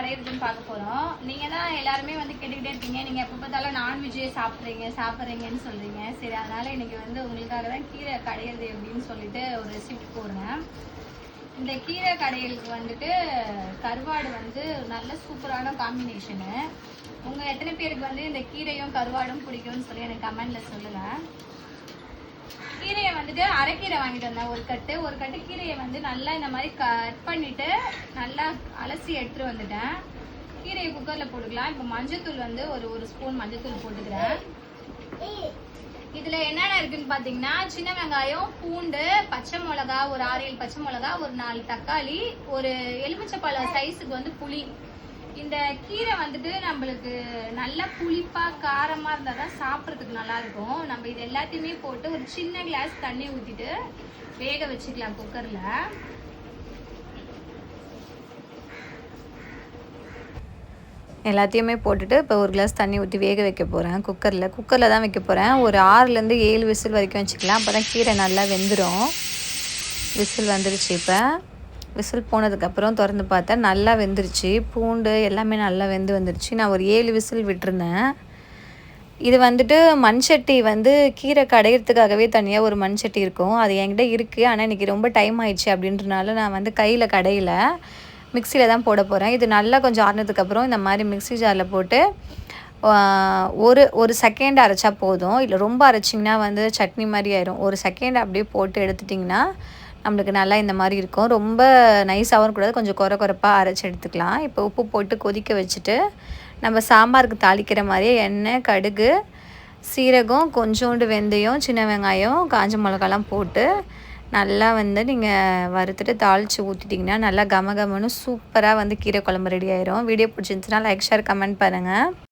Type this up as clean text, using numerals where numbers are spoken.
கடையிறதுன்னு பார்க்க போகிறோம். நீங்கள் தான் எல்லாருமே வந்து கேட்டுக்கிட்டே இருக்கீங்க, நீங்கள் எப்போ பார்த்தாலும் நான்வெஜ்ஜே சாப்பிட்றீங்கன்னு சொல்கிறீங்க. சரி, அதனால் இன்றைக்கி வந்து உங்களுக்காக தான் கீரை கடையிறது எப்படின்னு சொல்லிட்டு ஒரு ரெசிபி போடுறேன். இந்த கீரை கடையிலுக்கு வந்துட்டு கருவாடு வந்து நல்ல சூப்பரான காம்பினேஷனு. உங்கள் எத்தனை பேருக்கு வந்து இந்த கீரையும் கருவாடும் பிடிக்கும்னு சொல்லி எனக்கு கமெண்டில் சொல்லுங்கள். கீரையை வந்துட்டு அரைக்கீரை வாங்கிட்டு வந்தேன். ஒரு கட்டு கீரையை வந்து நல்லா இந்த மாதிரி கட் பண்ணிவிட்டு நல்லா அலசி எடுத்துகிட்டு வந்துட்டேன். கீரையை குக்கரில் போட்டுக்கலாம். இப்போ மஞ்சத்தூள் வந்து ஒரு ஸ்பூன் மஞ்சத்தூள் போட்டுக்கிறேன். இதில் என்னென்ன இருக்குன்னு பார்த்தீங்கன்னா, சின்ன வெங்காயம், பூண்டு, பச்சை மிளகா, ஒரு 6-7 பச்சை மிளகா, ஒரு 4 தக்காளி, ஒரு எலுமிச்சைப்பழ சைஸுக்கு வந்து புளி. இந்த கீரை வந்துட்டு நம்மளுக்கு நல்லா புளிப்பாக காரமாக இருந்தால் தான் சாப்பிட்றதுக்கு நல்லாயிருக்கும். நம்ம இது எல்லாத்தையுமே போட்டு ஒரு சின்ன கிளாஸ் தண்ணி ஊற்றிட்டு வேக வச்சுக்கலாம் குக்கரில். எல்லாத்தையுமே போட்டுட்டு இப்போ ஒரு கிளாஸ் தண்ணி ஊற்றி வேக வைக்க போகிறேன். குக்கரில் தான் வைக்க போகிறேன். ஒரு 6லேருந்து 7 விசில் வரைக்கும் வச்சுக்கலாம். அப்போ தான் கீரை நல்லா வெந்துடும். விசில் வந்துடுச்சு. இப்போ விசில் போனதுக்கப்புறம் திறந்து பார்த்தா நல்லா வெந்துருச்சு. பூண்டு எல்லாமே நல்லா வந்துருச்சு. நான் ஒரு 7 விசில் விட்டுருந்தேன். இது வந்துட்டு மண் சட்டி வந்து கீரை கடையிறதுக்காகவே தனியாக ஒரு மண் சட்டி இருக்கும். அது என்கிட்ட இருக்குது. ஆனால் இன்றைக்கி ரொம்ப டைம் ஆயிடுச்சு அப்படின்றனால நான் வந்து கையில் கடையில் மிக்சியில் தான் போட போகிறேன். இது நல்லா கொஞ்சம் ஆறினதுக்கப்புறம் இந்த மாதிரி மிக்சி ஜாரில் போட்டு ஒரு செகண்ட் அரைச்சா போதும். இல்லை ரொம்ப அரைச்சிங்கன்னா வந்து சட்னி மாதிரி ஆயிரும். ஒரு செகண்ட் அப்படியே போட்டு எடுத்துட்டிங்கன்னா நம்மளுக்கு நல்லா இந்த மாதிரி இருக்கும். ரொம்ப நைஸாகவும் கூடாது, கொஞ்சம் குறைப்பாக அரைச்சி எடுத்துக்கலாம். இப்போ உப்பு போட்டு கொதிக்க வச்சுட்டு நம்ம சாம்பாருக்கு தாளிக்கிற மாதிரியே எண்ணெய், கடுகு, சீரகம், கொஞ்சோண்டு வெந்தயம், சின்ன வெங்காயம், காஞ்ச மிளகாலாம் போட்டு நல்லா வந்து நீங்கள் வறுத்துட்டு தாளித்து ஊற்றிட்டிங்கன்னா நல்லா கமகமன்னு சூப்பராக வந்து கீரை குழம்பு ரெடி ஆயிரும். வீடியோ பிடிச்சிருந்துச்சுன்னா லைக், ஷேர், கமெண்ட் பண்ணுங்கள்.